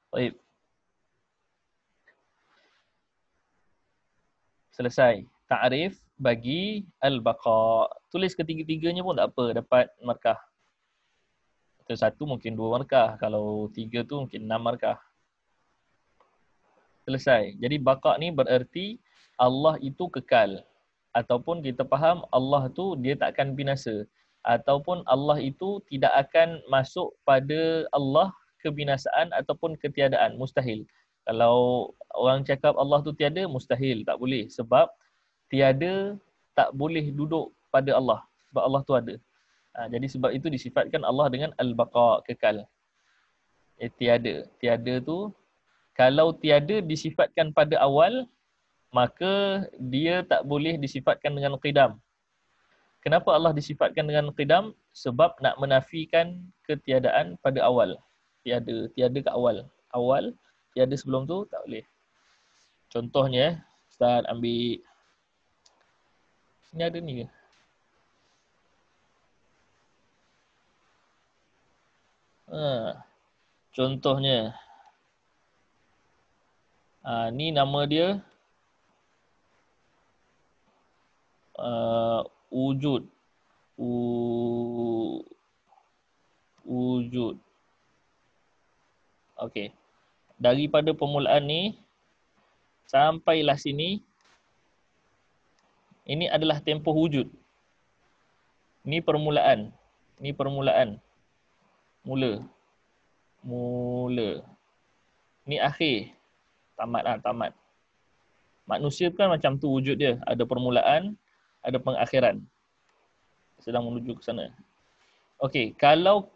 Baik. Selesai. Ta'rif bagi al-baqa. Tulis ketiga-tiganya pun tak apa, dapat markah. Kalau satu mungkin 2 markah, kalau 3 tu mungkin 6 markah. Selesai. Jadi baqa ni bererti Allah itu kekal. Ataupun kita faham Allah tu dia takkan binasa. Ataupun Allah itu tidak akan masuk pada Allah kebinasaan ataupun ketiadaan. Mustahil. Kalau orang cakap Allah tu tiada, mustahil. Tak boleh. Sebab tiada tak boleh duduk pada Allah. Sebab Allah tu ada. Jadi sebab itu disifatkan Allah dengan al-baqa, kekal. Tiada. Tiada tu, kalau tiada disifatkan pada awal, maka dia tak boleh disifatkan dengan qidam. Kenapa Allah disifatkan dengan qidam? Sebab nak menafikan ketiadaan pada awal. Tiada. Tiada ke awal. Awal, tiada sebelum tu, tak boleh. Contohnya, Ustaz ambil, ni ada ni ke? Contohnya, ni nama dia wujud. Wujud. Okey. Daripada permulaan ni sampailah sini, ini adalah tempoh wujud. Ni permulaan. Ni permulaan. Mula. Ni akhir. Tamat. Manusia kan macam tu wujud dia. Ada permulaan, ada pengakhiran. Sedang menuju ke sana. Okey, kalau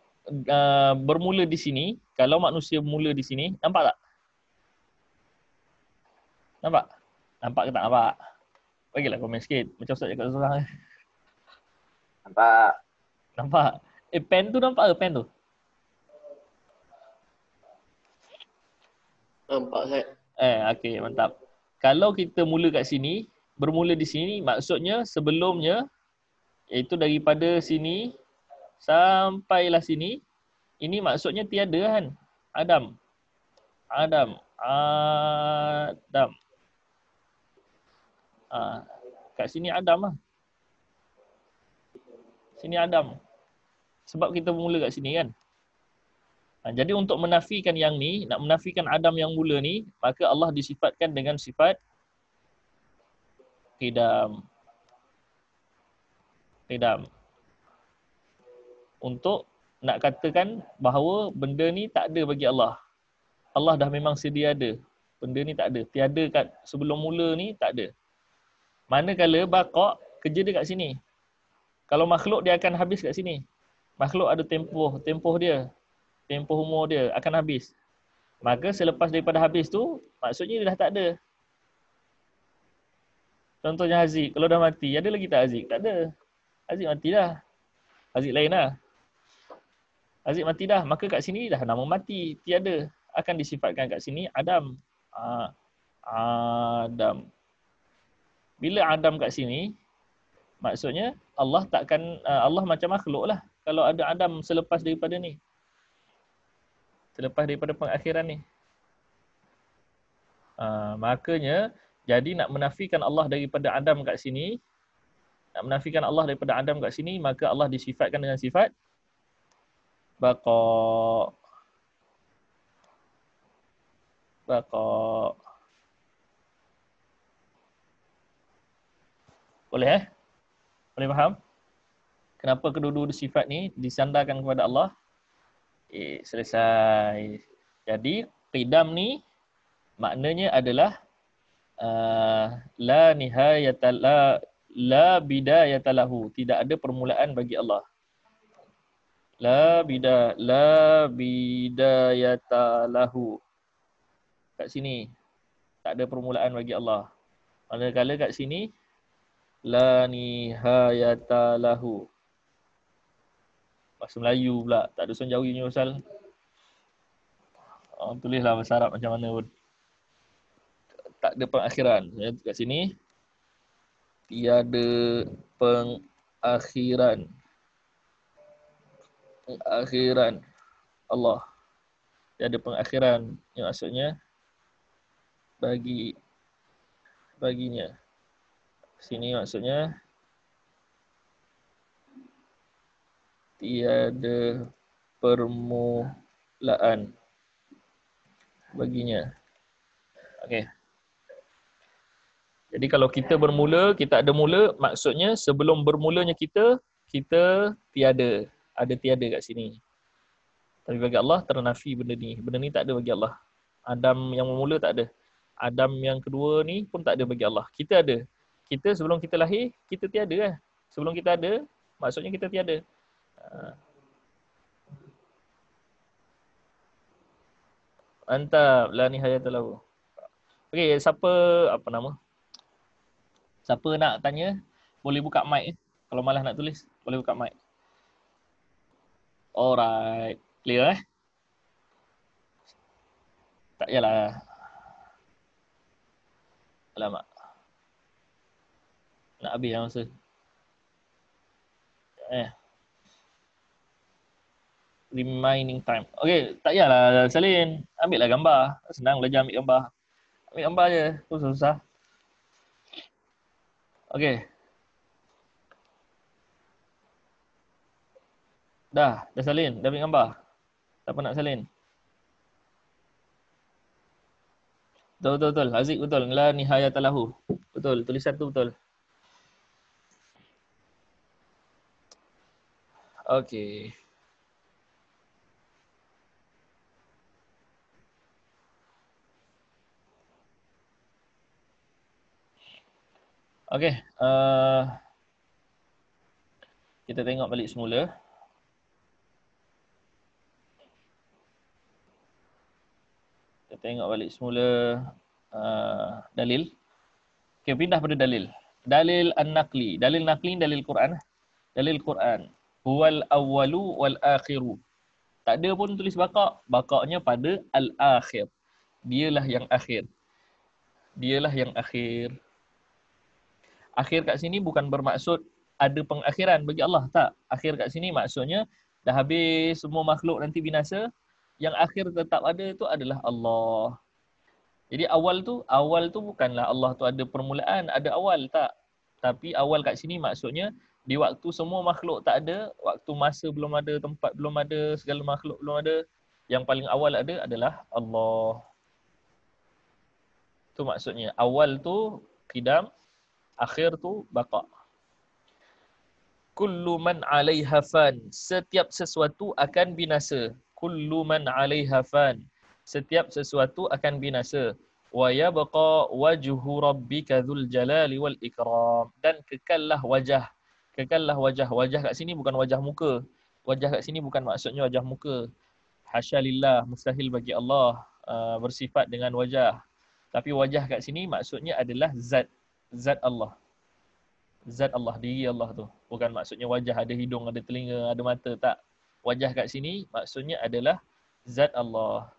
bermula di sini, kalau manusia mula di sini, nampak tak? Nampak? Nampak ke tak nampak? Bagilah komen sikit. Macam Ustaz cakap seorang. Nampak. Nampak? Pen tu nampak ke pen tu? Nampak Ustaz. Okey, mantap. Kalau kita mula kat sini, bermula di sini, maksudnya sebelumnya, iaitu daripada sini sampailah sini, ini maksudnya tiada kan? Adam. Kat sini Adam lah. Sini Adam. Sebab kita mula kat sini kan? Jadi untuk menafikan yang ni, nak menafikan Adam yang mula ni, maka Allah disifatkan dengan sifat qidam. Untuk nak katakan bahawa benda ni tak ada bagi Allah. Allah dah memang sedia ada. Benda ni tak ada. Tiada kat sebelum mula ni tak ada. Manakala baqa, kerja dia kat sini. Kalau makhluk dia akan habis kat sini. Makhluk ada tempoh dia. Tempoh umur dia akan habis. Maka selepas daripada habis tu, maksudnya dia dah tak ada. Contohnya Haziq, kalau dah mati, ada lagi tak Haziq? Tak ada. Haziq mati dah. Haziq lain lah. Haziq mati dah, maka kat sini dah nama mati. Tiada. Akan disifatkan kat sini Adam. Adam. Bila Adam kat sini, maksudnya Allah takkan, Allah macam makhluk lah. Kalau ada Adam selepas daripada ni. Selepas daripada pengakhiran ni. Makanya, jadi nak menafikan Allah daripada Adam kat sini, maka Allah disifatkan dengan sifat baqa. Boleh Boleh faham? Kenapa kedua-dua sifat ni disandarkan kepada Allah? Selesai. Jadi, qidam ni maknanya adalah la nihayata la bidayata lahu. Tidak ada permulaan bagi Allah. La bidayata lahu. Kat sini tak ada permulaan bagi Allah. Manakala kat sini la nihayata lahu. Bahasa Melayu pula, tak ada Sonjawi ni pasal. Tulislah bahasa Arab macam mana pun. Tak ada pengakhiran. Kat sini tiada pengakhiran. Allah. Tiada pengakhiran. Yang maksudnya baginya. Sini maksudnya tiada permulaan baginya. Okey. Jadi kalau kita bermula, kita ada mula, maksudnya sebelum bermulanya kita tiada. Ada tiada kat sini. Tapi bagi Allah ternafi benda ni. Benda ni tak ada bagi Allah. Adam yang bermula tak ada. Adam yang kedua ni pun tak ada bagi Allah. Kita ada. Kita sebelum kita lahir, kita tiada kan. Sebelum kita ada, maksudnya kita tiada. Mantap. La nihayatul lahu. Okey, siapa apa nama? Siapa nak tanya, boleh buka mic. Kalau malas nak tulis, boleh buka mic. Alright. Clear eh? Tak yalah. Alamak. Nak habis lah masa. Remaining time. Okey, tak yalah Salin. Ambil lah gambar. Senang belajar ambil gambar. Ambil gambar je. Susah-susah. Okey. Dah Salin. Dah ambil gambar. Siapa nak salin? Betul. Aziz betul. La nihayatul lahu. Betul. Tulisan tu betul. Okey. Okey. Kita tengok balik semula. Kita tengok balik semula dalil. Okey, pindah pada dalil. Dalil an-naqli. Dalil naqli, dalil Quran. Dalil Quran. Huwal awwalu wal akhiru. Tak ada pun tulis baqa'. Baqa'nya pada al-akhir. Dialah yang akhir. Dialah yang akhir. Akhir kat sini bukan bermaksud ada pengakhiran bagi Allah. Tak. Akhir kat sini maksudnya dah habis semua makhluk nanti binasa. Yang akhir tetap ada tu adalah Allah. Jadi awal tu bukanlah Allah tu ada permulaan, ada awal, tak. Tapi awal kat sini maksudnya di waktu semua makhluk tak ada, waktu masa belum ada, tempat belum ada, segala makhluk belum ada, yang paling awal ada adalah Allah. Tu maksudnya. Awal tu qidam, akhir tu baqa'. Kullu man 'alaiha fan. Setiap sesuatu akan binasa. Kullu man 'alaiha fan. Setiap sesuatu akan binasa. Wa yabqa wajhu rabbika dzul jalali wal ikram. Dan kekallah wajah. Kekallah wajah. Wajah kat sini bukan wajah muka. Wajah kat sini bukan maksudnya wajah muka. Hasya lillah, mustahil bagi Allah bersifat dengan wajah. Tapi wajah kat sini maksudnya adalah zat. Zat Allah. Zat Allah, diri Allah tu. Bukan maksudnya wajah ada hidung, ada telinga, ada mata. Tak. Wajah kat sini maksudnya adalah zat Allah.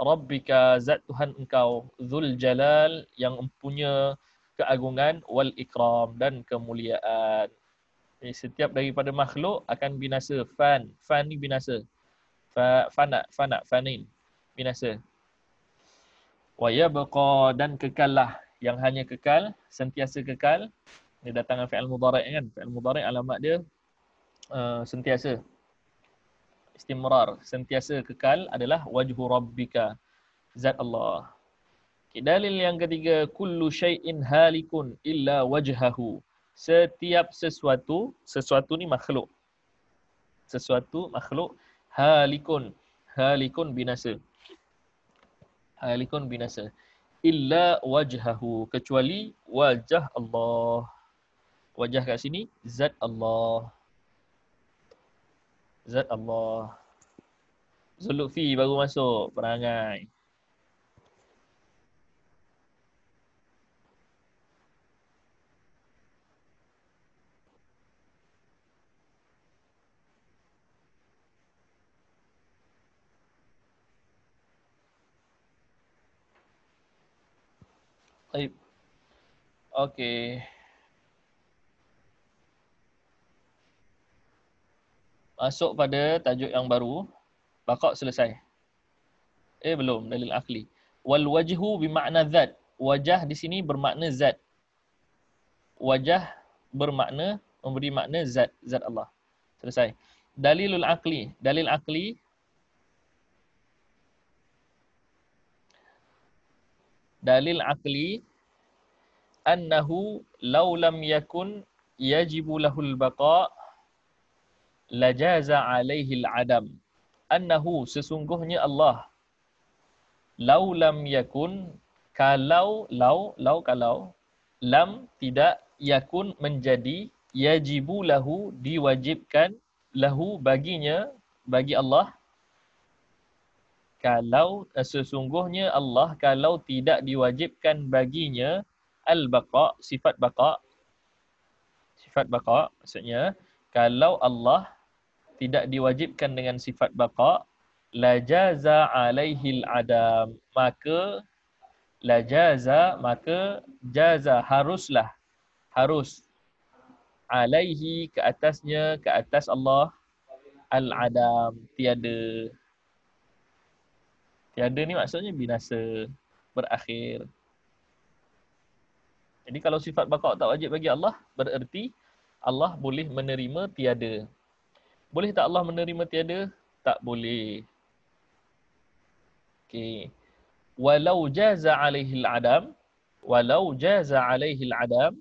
Rabbika, zat Tuhan engkau. Dzul jalal, yang mempunyai keagungan. Wal ikram, dan kemuliaan. Jadi, setiap daripada makhluk akan binasa. Fan. Fan ni binasa. Fanin. Binasa. Wa yabqa, dan kekallah. Yang hanya kekal, sentiasa kekal. Dia datang dengan fi'al mudhari' kan. Fi'al mudhari' alamat dia sentiasa. Istimrar, sentiasa kekal adalah wajhu rabbika, zat Allah. Okay, dalil yang ketiga, kullu syai'in halikun illa wajhahu. Setiap sesuatu ni makhluk. Sesuatu makhluk halikun. Halikun binasa. Halikun binasa. Illa wajhahu, kecuali wajah Allah. Wajah kat sini zat Allah. Zat Allah. Zulfi baru masuk perangai. Baik. Okey. Masuk pada tajuk yang baru. Baqa' selesai. Belum, dalil akli. Wal wajhu bermakna zat. Wajah di sini bermakna zat. Wajah bermakna, memberi makna zat, zat Allah. Selesai. Dalilul akli. Dalil akli, dalil akli annahu law lam yakun yajibu lahul baqa lajaza alaihi al-adam. Annahu, sesungguhnya Allah, law lam yakun, kalau, kalau, lam, tidak, yakun, menjadi, yajibu lahu, diwajibkan, lahu, baginya, bagi Allah, kalau sesungguhnya Allah, kalau tidak diwajibkan baginya al-baqa, sifat baqa, maksudnya kalau Allah tidak diwajibkan dengan sifat baqa, lajaza alaihil adam, maka lajaza, maka jaza, haruslah, harus, alaihi, ke atasnya, ke atas Allah, al-adam, tiada. Tiada ni maksudnya binasa, berakhir. Jadi kalau sifat baqa tak wajib bagi Allah, bererti Allah boleh menerima tiada. Boleh tak Allah menerima tiada? Tak boleh. Okey. Walau jaza alaihi al-adam, walau jaza alaihi al-adam,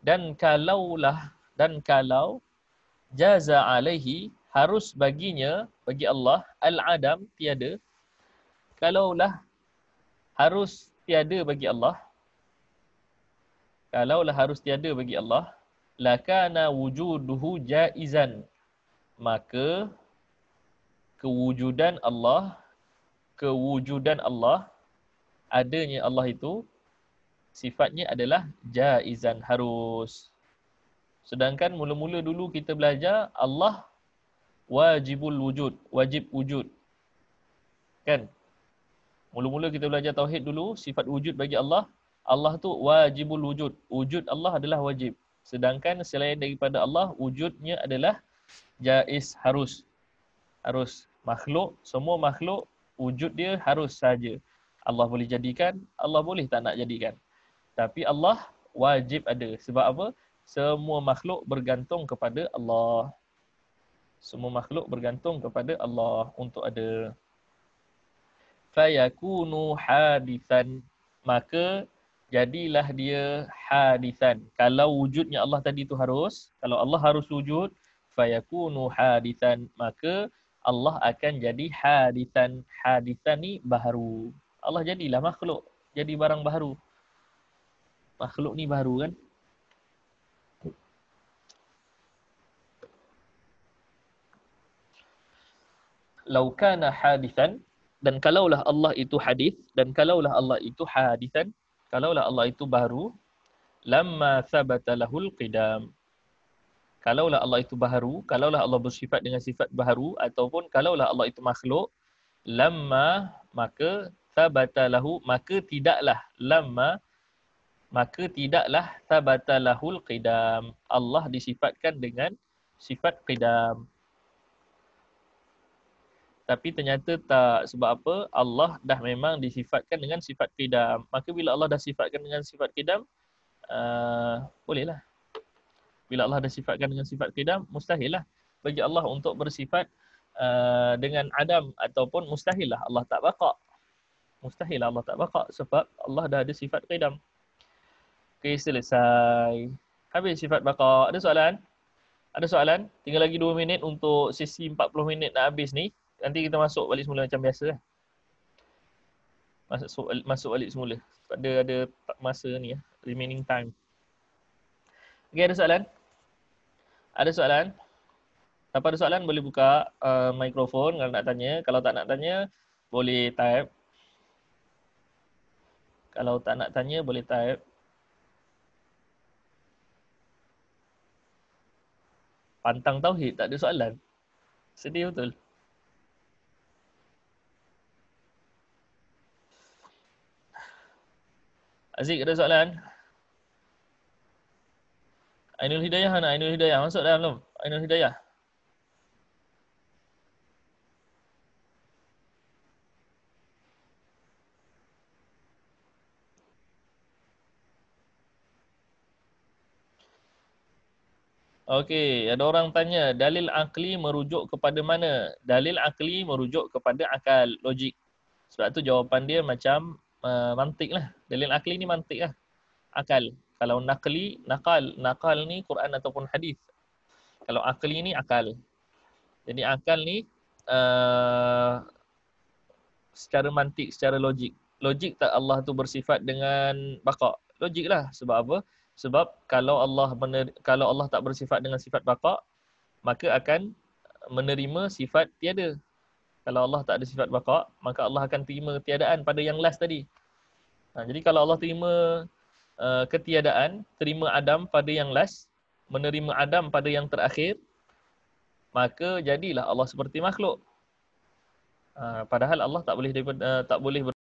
dan kalaulah, dan kalau jaza alaihi, harus baginya, bagi Allah, al-adam, tiada. Kalaulah harus tiada bagi Allah, kalaulah harus tiada bagi Allah, lakana wujuduhu jaizan, maka kewujudan Allah, adanya Allah itu sifatnya adalah jaizan, harus. Sedangkan mula-mula dulu kita belajar Allah wajibul wujud, wajib wujud. Kan? Mula-mula kita belajar tauhid dulu, sifat wujud bagi Allah, Allah tu wajibul wujud. Wujud Allah adalah wajib. Sedangkan selain daripada Allah, wujudnya adalah jaiz, harus. Harus. Makhluk, semua makhluk, wujud dia harus saja. Allah boleh jadikan, Allah boleh tak nak jadikan. Tapi Allah wajib ada. Sebab apa? Semua makhluk bergantung kepada Allah. Semua makhluk bergantung kepada Allah untuk ada. Fayakunu hadithan, maka jadilah dia hadithan. Kalau wujudnya Allah tadi itu harus, kalau Allah harus wujud, fayakunu hadithan, maka Allah akan jadi hadithan. Hadithan ni baharu. Allah jadilah makhluk, jadi barang baharu. Makhluk ni baharu kan? Lau kana hadithan, dan kalaulah Allah itu hadith, dan kalaulah Allah itu hadithan, kalaulah Allah itu baharu, lamma thabata lahul qidam. Kalaulah Allah itu baharu, kalaulah Allah bersifat dengan sifat baharu, ataupun kalaulah Allah itu makhluk, lamma, maka thabata lahu, maka tidaklah, lamma, maka tidaklah thabata lahul qidam. Allah disifatkan dengan sifat qidam. Tapi ternyata tak. Sebab apa? Allah dah memang disifatkan dengan sifat qidam. Maka bila Allah dah sifatkan dengan sifat qidam, bolehlah. Bila Allah dah sifatkan dengan sifat qidam, mustahil lah bagi Allah untuk bersifat dengan adam, ataupun mustahil lah Allah tak baqa. Mustahil lah Allah tak baqa sebab Allah dah ada sifat qidam. Okey, selesai. Habis sifat baqa. Ada soalan? Ada soalan? Tinggal lagi 2 minit untuk sesi 40 minit nak habis ni. Nanti kita masuk balik semula macam biasa lah. Masuk balik semula. Ada masa ni ya, remaining time. Okey, ada soalan? Ada soalan? Siapa ada soalan boleh buka mikrofon kalau nak tanya. Kalau tak nak tanya, boleh type. Kalau tak nak tanya, boleh type. Pantang tauhid, tak ada soalan. Sedih betul. Aziz, ada soalan? Ainul Hidayah mana? Ainul Hidayah masuk dah belum? Ainul Hidayah. Okey, ada orang tanya, dalil akli merujuk kepada mana? Dalil akli merujuk kepada akal, logik. Sebab tu jawapan dia macam mantik lah. Dalil akli ni mantik lah. Akal. Kalau nakli, nakal ni Quran ataupun hadis. Kalau akli ni akal. Jadi akal ni uh, secara mantik, secara logik. Logik tak Allah tu bersifat dengan baqa'? Logik lah. Sebab apa? Sebab kalau kalau Allah tak bersifat dengan sifat baqa', maka akan menerima sifat tiada. Kalau Allah tak ada sifat baqa', maka Allah akan terima ketiadaan pada yang last tadi. Jadi kalau Allah terima ketiadaan, terima Adam pada yang last, menerima Adam pada yang terakhir, maka jadilah Allah seperti makhluk. Padahal Allah tak boleh